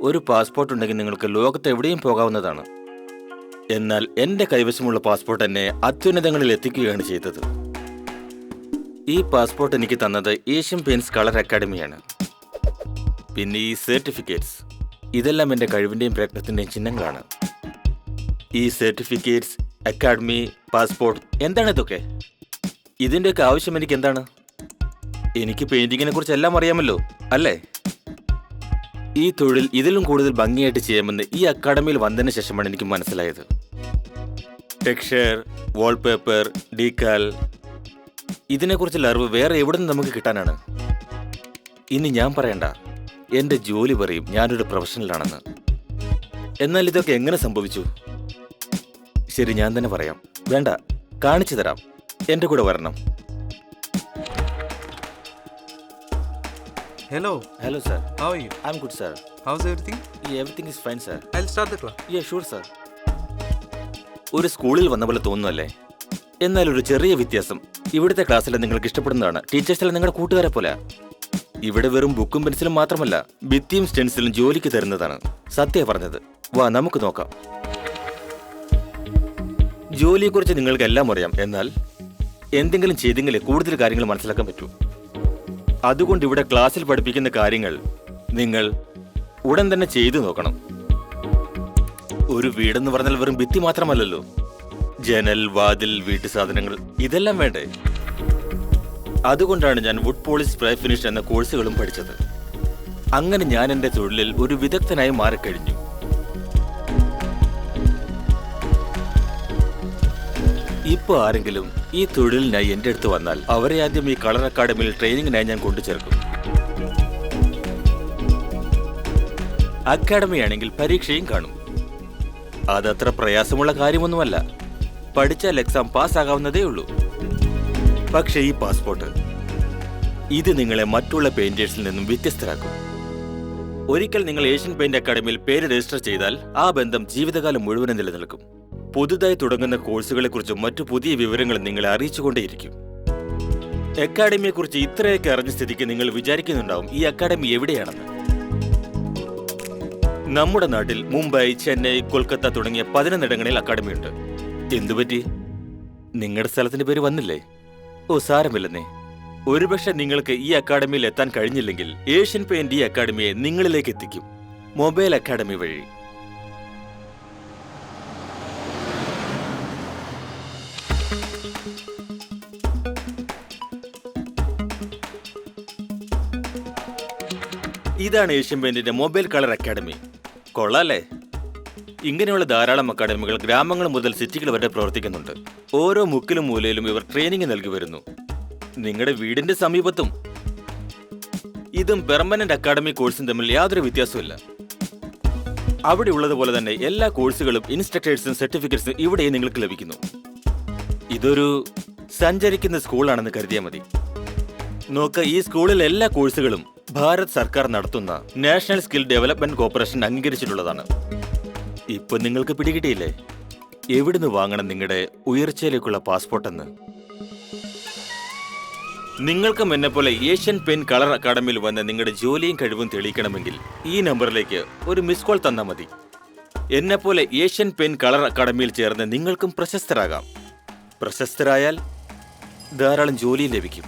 ഒരു പാസ്പോർട്ട് ഉണ്ടെങ്കിൽ നിങ്ങൾക്ക് ലോകത്ത് എവിടെയും പോകാവുന്നതാണ്. എന്നാൽ എന്റെ കൈവശമുള്ള പാസ്പോർട്ട് എന്നെ അത്യുന്നതങ്ങളിൽ എത്തിക്കുകയാണ് ചെയ്തത്. ഈ പാസ്പോർട്ട് എനിക്ക് തന്നത് ഏഷ്യൻ പെയിന്റ്സ് കളർ അക്കാഡമിയാണ്. പിന്നെ ഈ സർട്ടിഫിക്കറ്റ്സ്, ഇതെല്ലാം എന്റെ കഴിവിന്റെയും പ്രയത്നത്തിന്റെയും ചിഹ്നങ്ങളാണ്. ഈ സർട്ടിഫിക്കറ്റ്സ്, അക്കാഡമി, പാസ്പോർട്ട്, എന്താണ് ഇതൊക്കെ? ഇതിന്റെയൊക്കെ ആവശ്യം എനിക്ക് എന്താണ്? എനിക്ക് പെയിന്റിങ്ങിനെ കുറിച്ച് എല്ലാം അറിയാമല്ലോ, അല്ലേ? ഈ തൊഴിൽ ഇതിലും കൂടുതൽ ഭംഗിയായിട്ട് ചെയ്യാമെന്ന് ഈ അക്കാഡമിയിൽ വന്നതിന് ശേഷമാണ് എനിക്ക് മനസ്സിലായത്. ടെക്സ്ചർ, വാൾപേപ്പർ, ഡീക്കാൽ, ഇതിനെക്കുറിച്ചുള്ള അറിവ് വേറെ എവിടെ നിന്ന് നമുക്ക് കിട്ടാനാണ്? ഇനി ഞാൻ പറയണ്ട, എന്റെ ജോലി പറയും ഞാനൊരു പ്രൊഫഷണലാണെന്ന്. എന്നാൽ ഇതൊക്കെ എങ്ങനെ സംഭവിച്ചു? ശരി, ഞാൻ തന്നെ പറയാം. വേണ്ട, കാണിച്ചു തരാം. എന്റെ കൂടെ വരണം. Hello. Hello, sir. How are you? I'm good, sir. How's everything? Yeah, everything is fine, sir. I'll start the class. Yeah, sure, sir. ഒരു സ്കൂളിൽ വന്ന പോലെ തോന്നുന്നല്ലേ? എന്നാൽ ഒരു ചെറിയ വ്യത്യാസം. ഇവിടുത്തെ ക്ലാസ്സിൽ നിങ്ങൾക്ക് ഇഷ്ടപ്പെടുന്നതാണ്. ടീച്ചേഴ്സിലെ നിങ്ങളുടെ കൂട്ടുകാരെ പോലെ. ഇവിടെ വെറും ബുക്കും പെൻസിലും മാത്രമല്ല, ഭിത്തിയും സ്റ്റെൻസിലും ജോലിക്ക് തരുന്നതാണ്. സത്യം പറഞ്ഞത്. വാ, നമുക്ക് നോക്കാം. ജോലിയെക്കുറിച്ച് നിങ്ങൾക്ക് എല്ലാം അറിയാം. എന്നാൽ എന്തെങ്കിലും ചെയ്തെങ്കിലേ കൂടുതൽ കാര്യങ്ങൾ മനസ്സിലാക്കാൻ പറ്റൂ. അതുകൊണ്ട് ഇവിടെ ക്ലാസ്സിൽ പഠിപ്പിക്കുന്ന കാര്യങ്ങൾ നിങ്ങൾ ഉടൻ തന്നെ ചെയ്തു നോക്കണം. ഒരു വീടെന്ന് പറഞ്ഞാൽ വെറും ഭിത്തി മാത്രമല്ലല്ലോ. ജനൽ, വാതിൽ, വീട്ടു സാധനങ്ങൾ, ഇതെല്ലാം വേണ്ടേ? അതുകൊണ്ടാണ് ഞാൻ വുഡ് പോളിഷ് സ്പ്രേ ഫിനിഷ് എന്ന കോഴ്സുകളും പഠിച്ചത്. അങ്ങനെ ഞാൻ എന്റെ തൊഴിലിൽ ഒരു വിദഗ്ധനായി മാറിക്കഴിഞ്ഞു. ഇപ്പൊ ആരെങ്കിലും ഈ തൊഴിലിനായി എന്റെ അടുത്ത് വന്നാൽ അവരെ ആദ്യം ഈ കളർ അക്കാഡമിയിൽ ട്രെയിനിങ്ങിനായി ഞാൻ കൊണ്ടുചേർക്കും. അക്കാഡമിയാണെങ്കിൽ പരീക്ഷയും കാണും. അതത്ര പ്രയാസമുള്ള കാര്യമൊന്നുമല്ല. പഠിച്ചാൽ എക്സാം പാസ്സാകാവുന്നതേ ഉള്ളൂ. പക്ഷെ ഈ പാസ്പോർട്ട്, ഇത് നിങ്ങളെ മറ്റുള്ള പെയിന്റേഴ്സിൽ നിന്നും വ്യത്യസ്തരാക്കും. ഒരിക്കൽ നിങ്ങൾ ഏഷ്യൻ പെയിന്റ് അക്കാഡമിയിൽ പേര് രജിസ്റ്റർ ചെയ്താൽ ആ ബന്ധം ജീവിതകാലം മുഴുവനും നിലനിൽക്കും. പുതുതായി തുടങ്ങുന്ന കോഴ്സുകളെക്കുറിച്ചും മറ്റു പുതിയ വിവരങ്ങളും നിങ്ങളെ അറിയിച്ചുകൊണ്ടേയിരിക്കും. അക്കാഡമിയെക്കുറിച്ച് ഇത്രയൊക്കെ അറിഞ്ഞ സ്ഥിതിക്ക് നിങ്ങൾ വിചാരിക്കുന്നുണ്ടാവും ഈ അക്കാഡമി എവിടെയാണെന്ന്. നമ്മുടെ നാട്ടിൽ മുംബൈ, ചെന്നൈ, കൊൽക്കത്ത തുടങ്ങിയ 11 ഇടങ്ങളിൽ അക്കാഡമിയുണ്ട്. എന്തുപറ്റി? നിങ്ങളുടെ സ്ഥലത്തിന്റെ പേര് വന്നില്ലേ? ഓ, സാരമില്ലെന്നേ. ഒരുപക്ഷെ നിങ്ങൾക്ക് ഈ അക്കാഡമിയിൽ എത്താൻ കഴിഞ്ഞില്ലെങ്കിൽ ഏഷ്യൻ പെയിന്റ് ഈ അക്കാഡമിയെ നിങ്ങളിലേക്ക് എത്തിക്കും, മൊബൈൽ അക്കാഡമി വഴി. ഇതാണ് ഏഷ്യൻ പെയിന്റിന്റെ മൊബൈൽ കളർ അക്കാഡമി. കൊള്ളാല്ലേ? ഇങ്ങനെയുള്ള ധാരാളം അക്കാഡമികൾ ഗ്രാമങ്ങൾ മുതൽ സിറ്റികൾ വരെ പ്രവർത്തിക്കുന്നുണ്ട്. ഓരോ മുക്കിലും മൂലയിലും ഇവർ ട്രെയിനിങ് നൽകി വരുന്നു. നിങ്ങളുടെ വീടിന്റെ സമീപത്തും. ഇതും പെർമനന്റ് അക്കാഡമി കോഴ്സും തമ്മിൽ യാതൊരു വ്യത്യാസമില്ല. അവിടെ ഉള്ളതുപോലെ തന്നെ എല്ലാ കോഴ്സുകളും ഇൻസ്ട്രക്ടേഴ്സും സർട്ടിഫിക്കറ്റ്സും ഇവിടെ നിങ്ങൾക്ക് ലഭിക്കുന്നു. ഇതൊരു സഞ്ചരിക്കുന്ന സ്കൂളാണെന്ന് കരുതിയാൽ മതി. നോക്ക, ഈ സ്കൂളിൽ എല്ലാ കോഴ്സുകളും ഭാരത് സർക്കാർ നടത്തുന്ന നാഷണൽ സ്കിൽ ഡെവലപ്മെന്റ് കോർപ്പറേഷൻ അംഗീകരിച്ചിട്ടുള്ളതാണ്. ഇപ്പൊ നിങ്ങൾക്ക് പിടികിട്ടിയില്ലേ എവിടുന്ന് വാങ്ങണം നിങ്ങളുടെ ഉയർച്ചയിലേക്കുള്ള പാസ്പോർട്ടെന്ന്? നിങ്ങൾക്കും എന്നെ പോലെ ഏഷ്യൻ പെയിന്റ് കളർ അക്കാഡമിയിൽ വന്ന് നിങ്ങളുടെ ജോലിയും കഴിവും തെളിയിക്കണമെങ്കിൽ ഈ നമ്പറിലേക്ക് ഒരു മിസ് കോൾ തന്നാൽ മതി. എന്നെപ്പോലെ ഏഷ്യൻ പെയിന്റ് കളർ അക്കാഡമിയിൽ ചേർന്ന് നിങ്ങൾക്കും പ്രശസ്തരാകാം. പ്രശസ്തരായാൽ ധാരാളം ജോലിയും ലഭിക്കും.